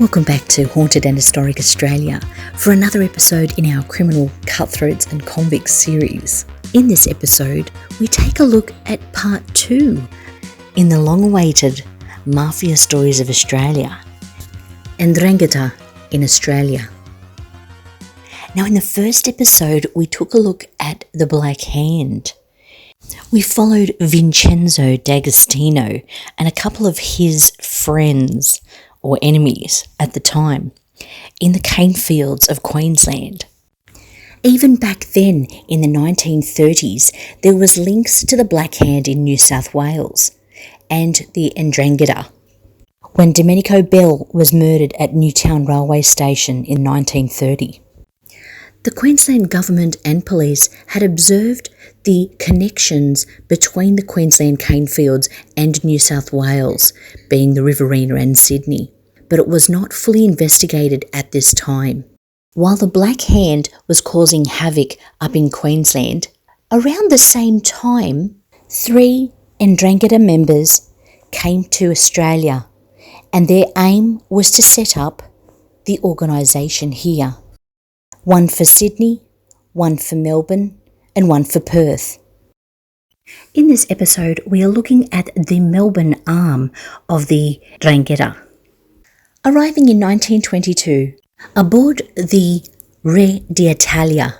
Welcome back to Haunted and Historic Australia for another episode in our Criminal Cutthroats and Convicts series. In this episode, we take a look at part 2 in the long-awaited Mafia Stories of Australia, Ndrangheta in Australia. Now, in the first episode, we took a look at the Black Hand. We followed Vincenzo D'Agostino and a couple of his friends or enemies at the time in the cane fields of Queensland. Even back then, in the 1930s, there was links to the Black Hand in New South Wales and the Ndrangheta, when Domenico Bell was murdered at Newtown Railway Station in 1930. The Queensland government and police had observed the connections between the Queensland cane fields and New South Wales, being the Riverina and Sydney, but it was not fully investigated at this time. While the Black Hand was causing havoc up in Queensland, around the same time, 3 Ndrangheta members came to Australia, and their aim was to set up the organisation here. One for Sydney, one for Melbourne, and one for Perth. In this episode, we are looking at the Melbourne arm of the Ndrangheta. Arriving in 1922, aboard the Re DE Italia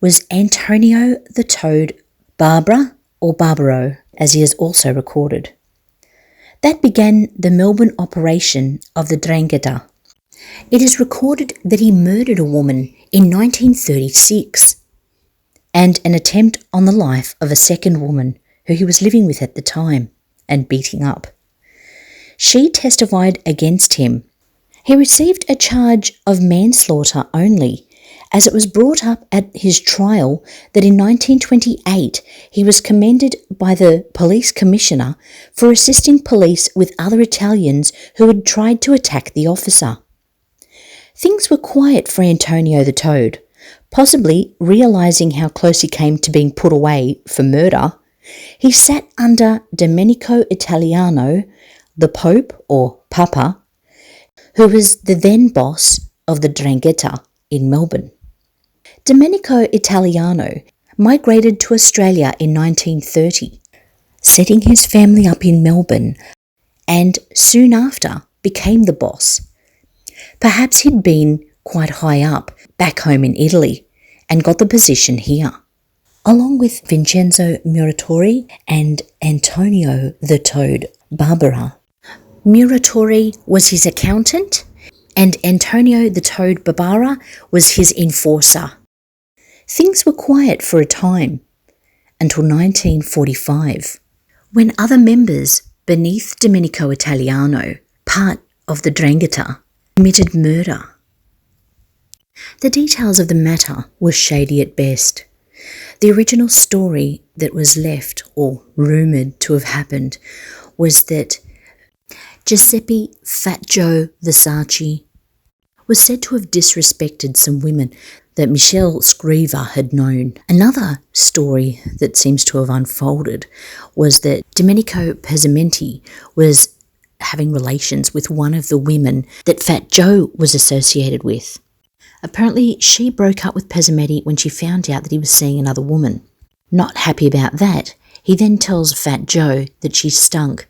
was Antonio The Toad Barbaro, or Barbaro, as he is also recorded. That began the Melbourne operation of the Ndrangheta. It is recorded that he murdered a woman in 1936 and an attempt on the life of a second woman who he was living with at the time and beating up. She testified against him. He received a charge of manslaughter only, as it was brought up at his trial that in 1928 he was commended by the police commissioner for assisting police with other Italians who had tried to attack the officer. Things were quiet for Antonio the Toad. Possibly realising how close he came to being put away for murder, he sat under Domenico Italiano, the Pope or Papa, who was the then boss of the Ndrangheta in Melbourne. Domenico Italiano migrated to Australia in 1930, setting his family up in Melbourne, and soon after became the boss. Perhaps he'd been quite high up back home in Italy and got the position here. Along with Vincenzo Muratori and Antonio The Toad Barbaro. Muratori was his accountant and Antonio The Toad Barbaro was his enforcer. Things were quiet for a time until 1945, when other members beneath Domenico Italiano, part of the Ndrangheta, committed murder. The details of the matter were shady at best. The original story that was left, or rumoured to have happened, was that Giuseppe Fat Joe Versace was said to have disrespected some women that Michelle Scriver had known. Another story that seems to have unfolded was that Domenico Pesamenti was having relations with one of the women that Fat Joe was associated with. Apparently, she broke up with Pesamenti when she found out that he was seeing another woman. Not happy about that, he then tells Fat Joe that she stunk.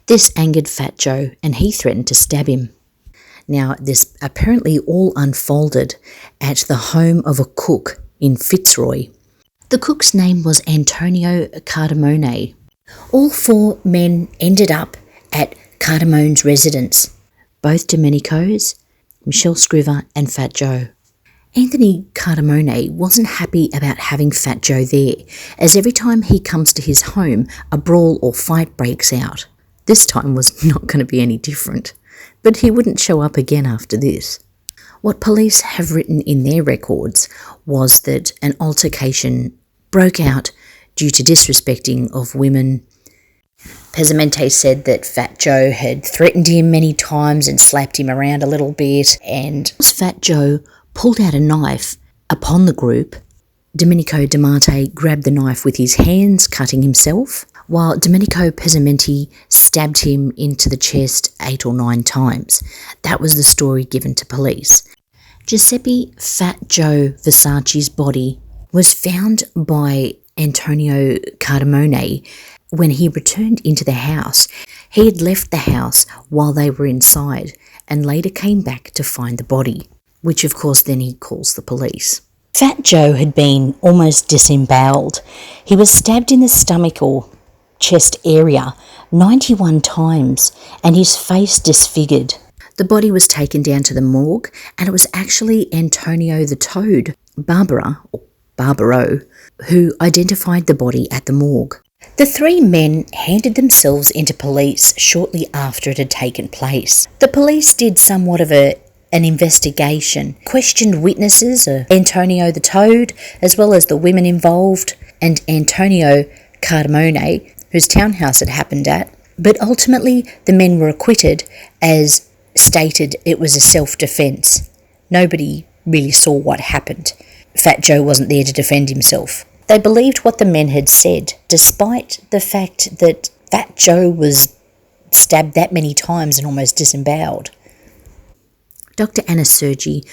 This angered Fat Joe and he threatened to stab him. Now, this apparently all unfolded at the home of a cook in Fitzroy. The cook's name was Antonio Cardamone. All 4 men ended up at Cardamone's residence, both Domenico's, Michelle Scriver and Fat Joe. Anthony Cardamone wasn't happy about having Fat Joe there, as every time he comes to his home, a brawl or fight breaks out. This time was not going to be any different, but he wouldn't show up again after this. What police have written in their records was that an altercation broke out due to disrespecting of women. Pesamenti said that Fat Joe had threatened him many times and slapped him around a little bit, and Fat Joe pulled out a knife upon the group. Domenico De Marte grabbed the knife with his hands, cutting himself, while Domenico Pesamenti stabbed him into the chest 8 or 9 times. That was the story given to police. Giuseppe Fat Joe Versace's body was found by Antonio Cardamone when he returned into the house. He had left the house while they were inside and later came back to find the body, which of course then he calls the police. Fat Joe had been almost disemboweled. He was stabbed in the stomach or chest area 91 times and his face disfigured. The body was taken down to the morgue and it was actually Antonio The Toad Barbaro who identified the body at the morgue. The 3 men handed themselves into police shortly after it had taken place. The police did somewhat of an investigation, questioned witnesses, Antonio the Toad, as well as the women involved, and Antonio Cardamone, whose townhouse it happened at. But ultimately, the men were acquitted, as stated it was a self-defence. Nobody really saw what happened. Fat Joe wasn't there to defend himself. They believed what the men had said, despite the fact that Fat Joe was stabbed that many times and almost disemboweled. Dr. Anna Sergi,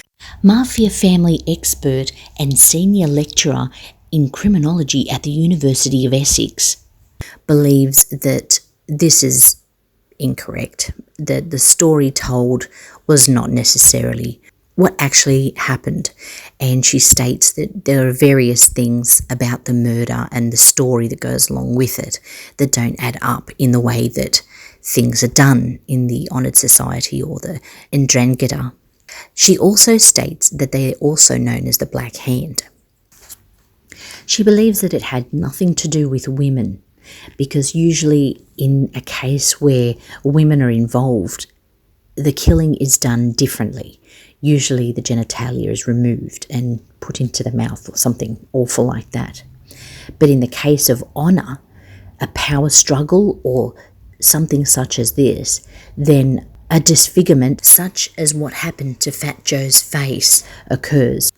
Mafia family expert and senior lecturer in criminology at the University of Essex, believes that this is incorrect, that the story told was not necessarily what actually happened, and she states that there are various things about the murder and the story that goes along with it that don't add up in the way that things are done in the honoured society or the Ndrangheta. She also states that they are also known as the Black Hand. She believes that it had nothing to do with women, because usually in a case where women are involved, the killing is done differently. Usually the genitalia is removed and put into the mouth or something awful like that. But in the case of honour, a power struggle or something such as this, then a disfigurement such as what happened to Fat Joe's face occurs.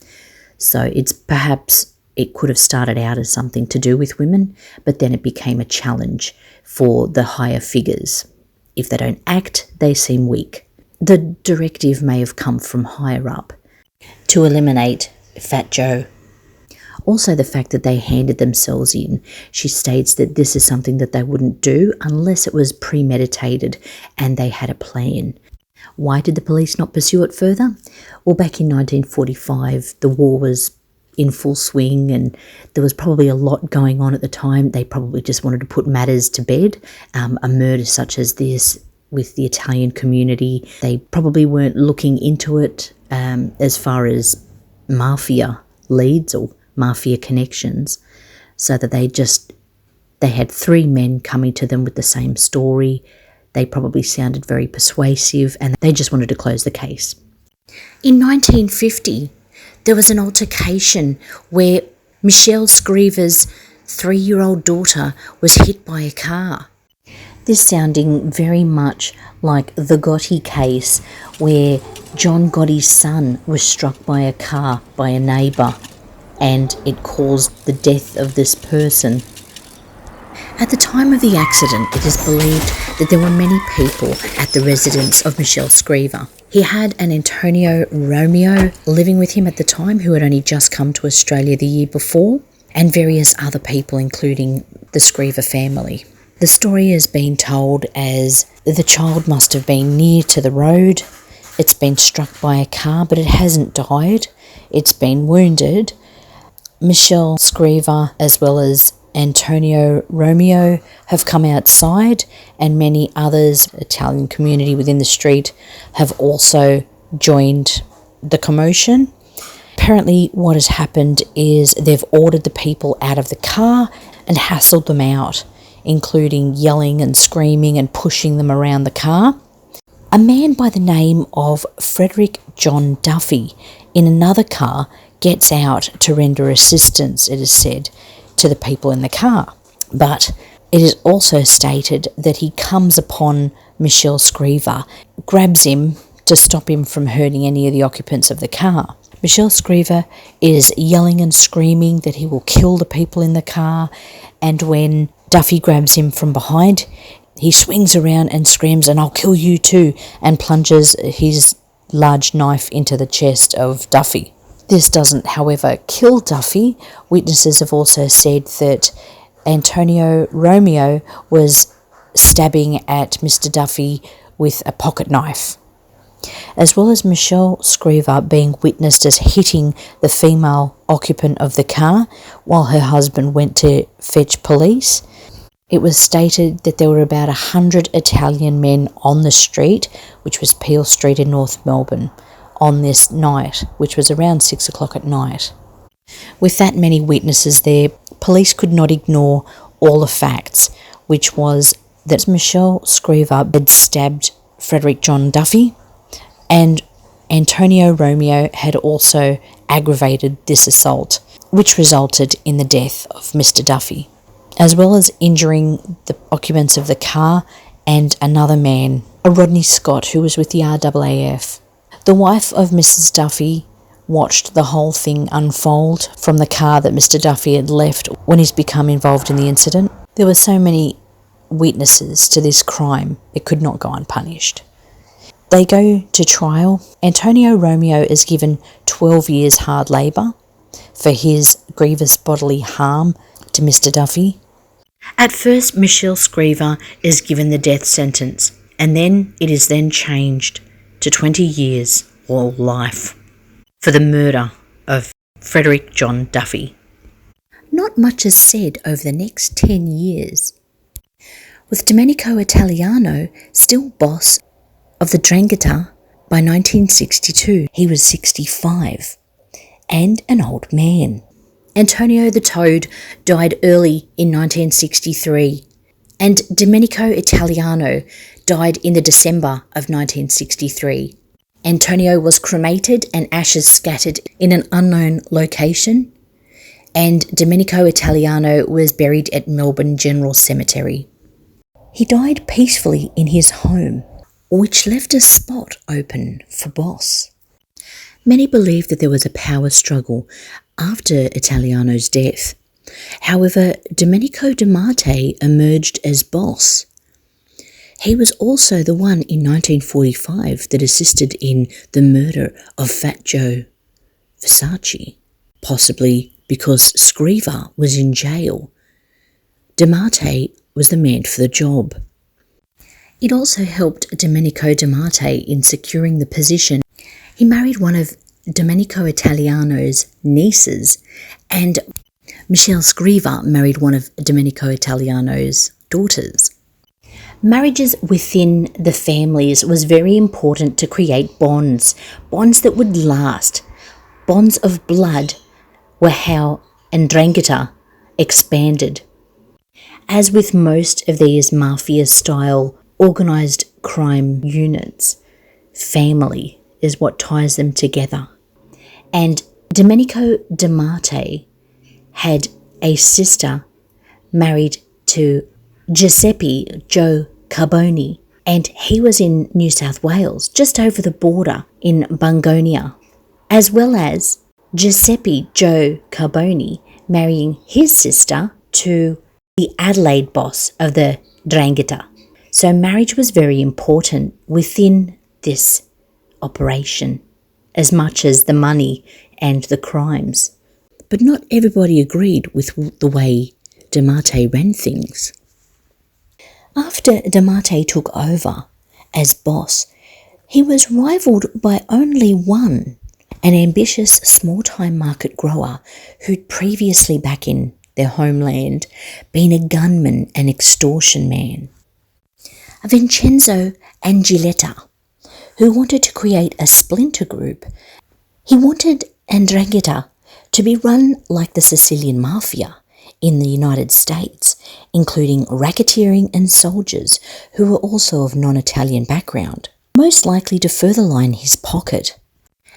So it could have started out as something to do with women, but then it became a challenge for the higher figures. If they don't act, they seem weak. The directive may have come from higher up to eliminate Fat Joe. Also, the fact that they handed themselves in, she states that this is something that they wouldn't do unless it was premeditated and they had a plan. Why did the police not pursue it further? Well, back in 1945, the war was in full swing and there was probably a lot going on at the time. They probably just wanted to put matters to bed. A murder such as this with the Italian community, they probably weren't looking into it as far as mafia leads or mafia connections, so that they had 3 men coming to them with the same story. They probably sounded very persuasive and they just wanted to close the case. In 1950, there was an altercation where Michelle Scriver's 3-year-old daughter was hit by a car. This sounding very much like the Gotti case where John Gotti's son was struck by a car by a neighbour and it caused the death of this person. At the time of the accident, it is believed that there were many people at the residence of Michelle Scriver. He had an Antonio Romeo living with him at the time who had only just come to Australia the year before, and various other people including the Scriver family. The story has been told as the child must have been near to the road, it's been struck by a car but it hasn't died, it's been wounded. Michelle Scriver as well as Antonio Romeo have come outside and many others, Italian community within the street, have also joined the commotion. Apparently what has happened is they've ordered the people out of the car and hassled them out, including yelling and screaming and pushing them around the car. A man by the name of Frederick John Duffy in another car gets out to render assistance, it is said, to the people in the car. But it is also stated that he comes upon Michelle Scriver, grabs him to stop him from hurting any of the occupants of the car. Michelle Scriver is yelling and screaming that he will kill the people in the car, and when Duffy grabs him from behind. He swings around and screams, "And I'll kill you too," and plunges his large knife into the chest of Duffy. This doesn't, however, kill Duffy. Witnesses have also said that Antonio Romeo was stabbing at Mr. Duffy with a pocket knife, as well as Michelle Screever being witnessed as hitting the female occupant of the car while her husband went to fetch police. It was stated that there were about 100 Italian men on the street, which was Peel Street in North Melbourne, on this night, which was around 6 o'clock at night. With that many witnesses there, police could not ignore all the facts, which was that Michelle Screever had stabbed Frederick John Duffy, and Antonio Romeo had also aggravated this assault, which resulted in the death of Mr. Duffy, as well as injuring the occupants of the car and another man, a Rodney Scott, who was with the RAAF. The wife of Mrs. Duffy watched the whole thing unfold from the car that Mr. Duffy had left when he's become involved in the incident. There were so many witnesses to this crime, it could not go unpunished. They go to trial. Antonio Romeo is given 12 years hard labour for his grievous bodily harm to Mr. Duffy. At first, Michelle Screever is given the death sentence, and then it is then changed to 20 years or life for the murder of Frederick John Duffy. Not much is said over the next 10 years, with Domenico Italiano still boss of the Ndrangheta by 1962. He was 65 and an old man. Antonio the Toad died early in 1963, and Domenico Italiano died in the December of 1963. Antonio was cremated and ashes scattered in an unknown location, and Domenico Italiano was buried at Melbourne General Cemetery. He died peacefully in his home, which left a spot open for Boss. Many believe that there was a power struggle after Italiano's death. However, Domenico De Marte emerged as boss. He was also the one in 1945 that assisted in the murder of Fat Joe Versace, possibly because Screever was in jail. De Marte was the man for the job. It also helped Domenico De Marte in securing the position. He married one of Domenico Italiano's nieces, and Michelle Screever married one of Domenico Italiano's daughters. Marriages within the families was very important to create bonds that would last. Bonds of blood were how Ndrangheta expanded. As with most of these mafia-style organised crime units, family is what ties them together. And Domenico De Marte had a sister married to Giuseppe Joe Carboni, and he was in New South Wales, just over the border in Bungonia, as well as Giuseppe Joe Carboni marrying his sister to the Adelaide boss of the Ndrangheta. So marriage was very important within this operation, as much as the money and the crimes. But not everybody agreed with the way De Marte ran things. After De Marte took over as boss, he was rivalled by only one, an ambitious small-time market grower who'd previously back in their homeland been a gunman and extortion man. Vincenzo Aglietta, who wanted to create a splinter group. He wanted Ndrangheta to be run like the Sicilian Mafia in the United States, including racketeering and soldiers who were also of non-Italian background, most likely to further line his pocket.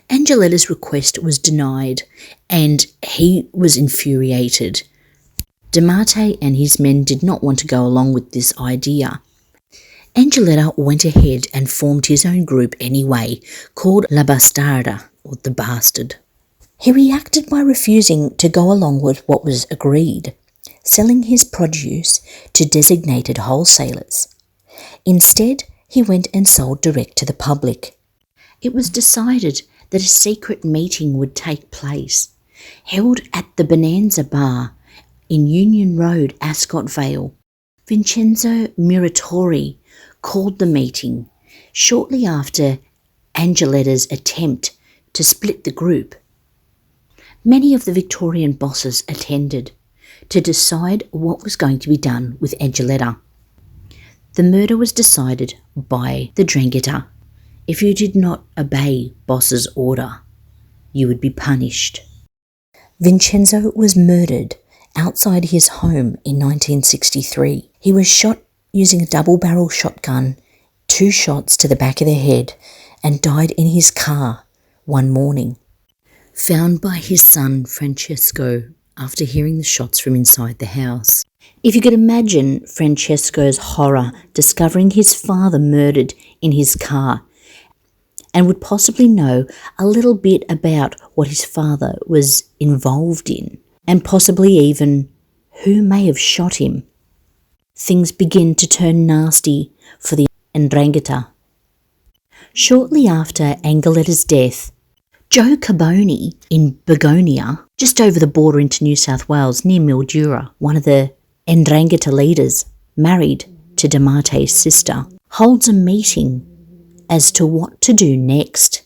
Aglietta's request was denied, and he was infuriated. De Marte and his men did not want to go along with this idea. Aglietta went ahead and formed his own group anyway, called La Bastarda, or the Bastard. He reacted by refusing to go along with what was agreed, selling his produce to designated wholesalers. Instead, he went and sold direct to the public. It was decided that a secret meeting would take place, held at the Bonanza Bar in Union Road, Ascot Vale. Vincenzo Muratori called the meeting shortly after Agglietta's attempt to split the group. Many of the Victorian bosses attended to decide what was going to be done with Aglietta. The murder was decided by the Ndrangheta. If you did not obey boss's order, you would be punished. Vincenzo was murdered outside his home in 1963. He was shot using a double-barrel shotgun, 2 shots to the back of the head, and died in his car one morning. Found by his son Francesco after hearing the shots from inside the house. If you could imagine Francesco's horror discovering his father murdered in his car, and would possibly know a little bit about what his father was involved in, and possibly even who may have shot him. Things begin to turn nasty for the Ndrangheta. Shortly after Aglietta's death, Joe Carboni in Begonia, just over the border into New South Wales near Mildura, one of the Ndrangheta leaders, married to D'Amate's sister, holds a meeting as to what to do next.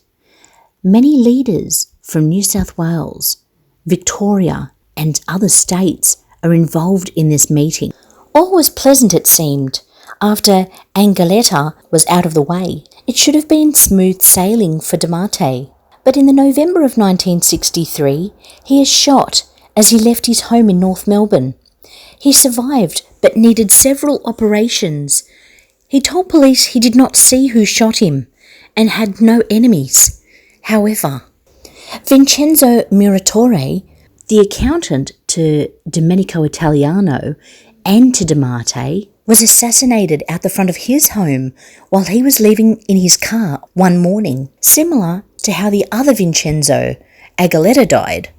Many leaders from New South Wales, Victoria and other states are involved in this meeting. All was pleasant, it seemed, after Aglietta was out of the way. It should have been smooth sailing for D'Amate. But in the November of 1963, he is shot as he left his home in North Melbourne. He survived but needed several operations. He told police he did not see who shot him and had no enemies. However, Vincenzo Muratori, the accountant to Domenico Italiano and to D'Amate, was assassinated out the front of his home while he was leaving in his car one morning, similar to how the other Vincenzo, Aglietta, died.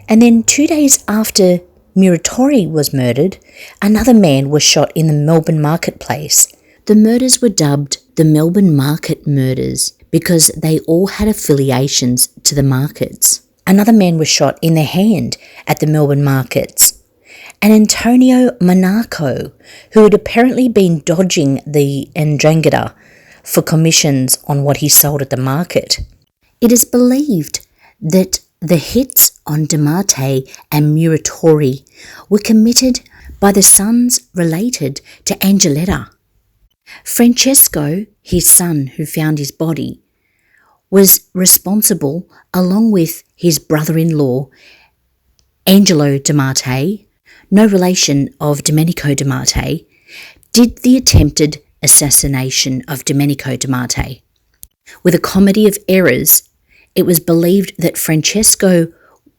And then 2 days after Muratori was murdered, another man was shot in the Melbourne Marketplace. The murders were dubbed the Melbourne Market murders because they all had affiliations to the markets. Another man was shot in the hand at the Melbourne Markets. And Antonio Monaco, who had apparently been dodging the Ndrangheta for commissions on what he sold at the market. It is believed that the hits on D'Amate and Muratori were committed by the sons related to Aglietta. Francesco, his son who found his body, was responsible, along with his brother-in-law, Angelo D'Amate, no relation of Domenico D'Amate, did the attempted assassination of Domenico D'Amate. With a comedy of errors, it was believed that Francesco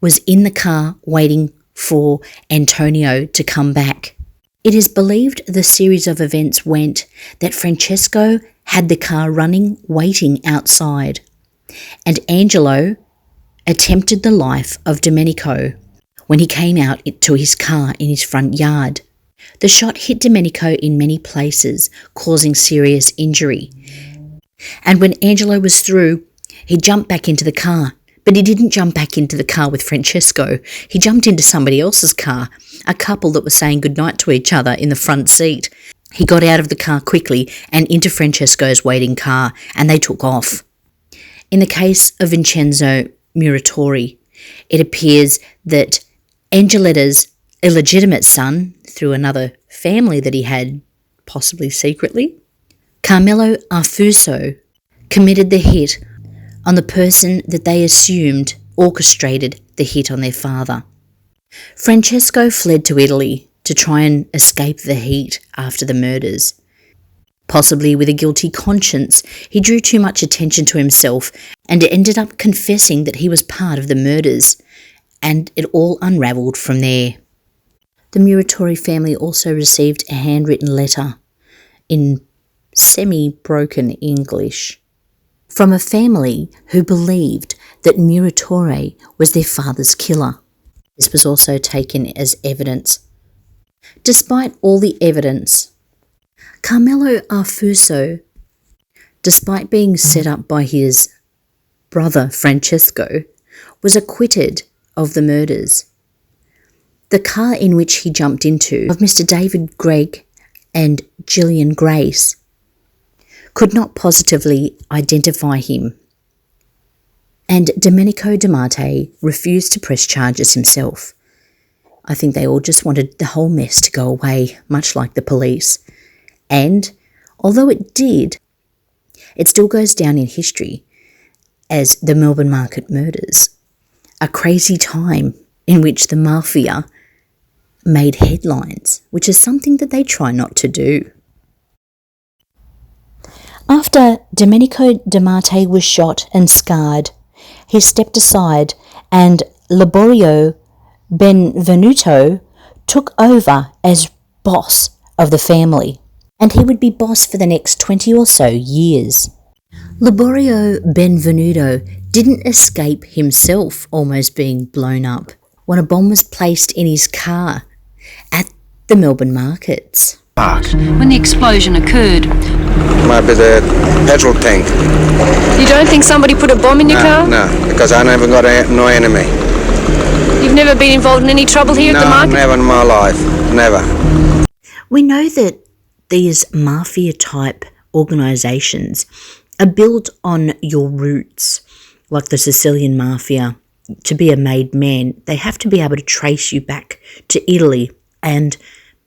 was in the car waiting for Antonio to come back. It is believed the series of events went that Francesco had the car running, waiting outside, and Angelo attempted the life of Domenico when he came out to his car in his front yard. The shot hit Domenico in many places, causing serious injury. And when Angelo was through, he jumped back into the car, but he didn't jump back into the car with Francesco. He jumped into somebody else's car, a couple that was saying goodnight to each other in the front seat. He got out of the car quickly and into Francesco's waiting car, and they took off. In the case of Vincenzo Muratori, it appears that Aglietta's illegitimate son, through another family that he had, possibly secretly, Carmelo Arfuso, committed the hit on the person that they assumed orchestrated the hit on their father. Francesco fled to Italy to try and escape the heat after the murders. Possibly with a guilty conscience, he drew too much attention to himself and ended up confessing that he was part of the murders, and it all unravelled from there. The Muratori family also received a handwritten letter in semi-broken English from a family who believed that Muratori was their father's killer. This was also taken as evidence Despite all the evidence, Carmelo Arfuso, despite being set up by his brother Francesco, was acquitted of the murders. The car in which he jumped into, of Mr. David Gregg and Gillian Grace, could not positively identify him, and Domenico Italiano refused to press charges himself. I think they all just wanted the whole mess to go away, much like the police. And, although it did, it still goes down in history as the Melbourne Market murders, a crazy time in which the mafia made headlines, which is something that they try not to do. After Domenico Italiano was shot and scarred, he stepped aside and Liborio Benvenuto took over as boss of the family, and he would be boss for the next 20 or so years. Liborio Benvenuto didn't escape himself almost being blown up when a bomb was placed in his car at the Melbourne Markets. When the explosion occurred, might be the petrol tank. You don't think somebody put a bomb in your car? No, because I never got no enemy. You've never been involved in any trouble here at the market? No, never in my life. Never. We know that these mafia-type organisations are built on your roots, like the Sicilian mafia. To be a made man, they have to be able to trace you back to Italy and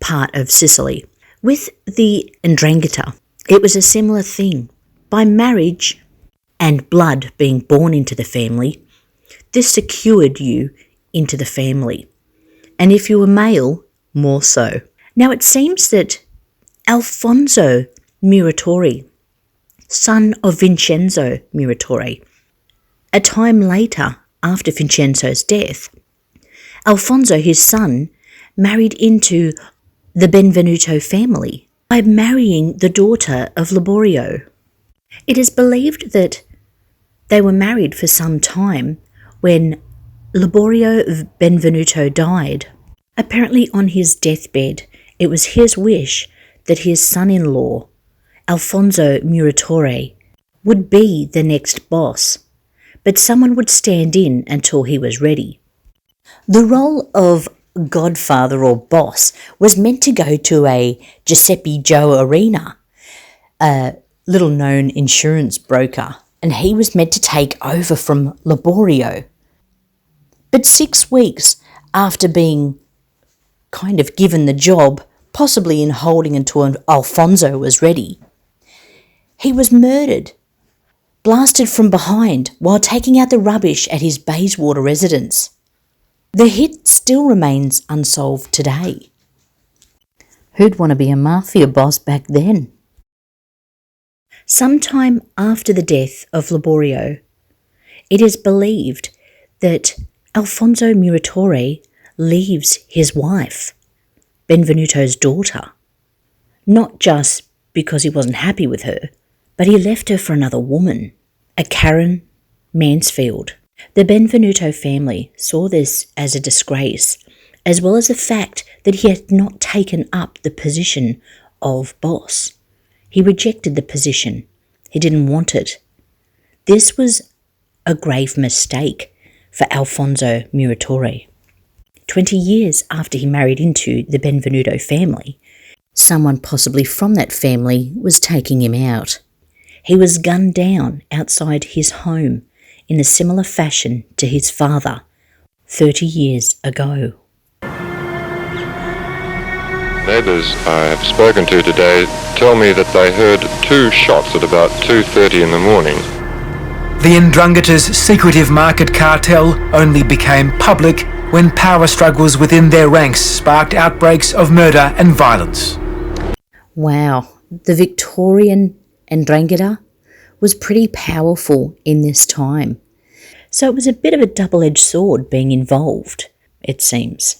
part of Sicily. With the Ndrangheta, it was a similar thing. By marriage and blood being born into the family, this secured you into the family. And if you were male, more so. Now it seems that Alfonso Muratori, son of Vincenzo Muratori, a time later after Vincenzo's death, Alfonso, his son, married into the Benvenuto family by marrying the daughter of Liborio. It is believed that they were married for some time when Liborio Benvenuto died. Apparently on his deathbed, it was his wish that his son-in-law, Alfonso Muratori, would be the next boss, but someone would stand in until he was ready. The role of godfather or boss was meant to go to a Giuseppe Joe Arena, a little-known insurance broker, and he was meant to take over from Liborio. But 6 weeks after being kind of given the job, possibly in holding until Alfonso was ready, he was murdered, blasted from behind while taking out the rubbish at his Bayswater residence. The hit still remains unsolved today. Who'd want to be a mafia boss back then? Sometime after the death of Liborio, it is believed that Alfonso Muratori leaves his wife, Benvenuto's daughter, not just because he wasn't happy with her, but he left her for another woman, a Karen Mansfield. The Benvenuto family saw this as a disgrace, as well as the fact that he had not taken up the position of boss. He rejected the position. He didn't want it. This was a grave mistake for Alfonso Muratori. 20 years after he married into the Benvenuto family, someone possibly from that family was taking him out. He was gunned down outside his home in a similar fashion to his father 30 years ago. Neighbours I have spoken to today tell me that they heard 2 shots at about 2:30 in the morning. The Ndrangheta's secretive market cartel only became public when power struggles within their ranks sparked outbreaks of murder and violence. Wow, the Victorian Ndrangheta was pretty powerful in this time. So it was a bit of a double-edged sword being involved, it seems.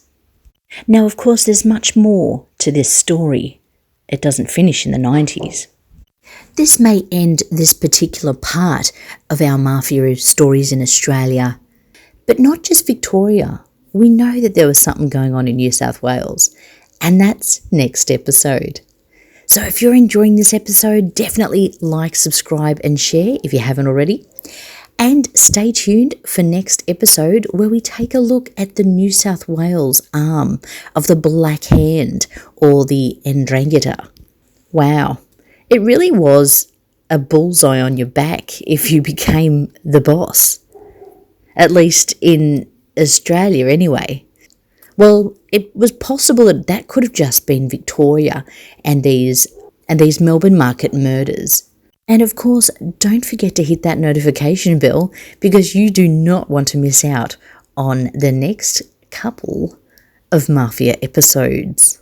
Now, of course, there's much more to this story. It doesn't finish in the 90s. This may end this particular part of our mafia stories in Australia, but not just Victoria. We know that there was something going on in New South Wales And that's next episode. So if you're enjoying this episode, definitely like, subscribe and share if you haven't already. And stay tuned for next episode where we take a look at the New South Wales arm of the Black Hand, or the Ndrangheta. Wow, it really was a bullseye on your back if you became the boss. At least in Australia anyway. Well, it was possible that could have just been Victoria and these Melbourne Market murders. And of course, don't forget to hit that notification bell because you do not want to miss out on the next couple of Mafia episodes.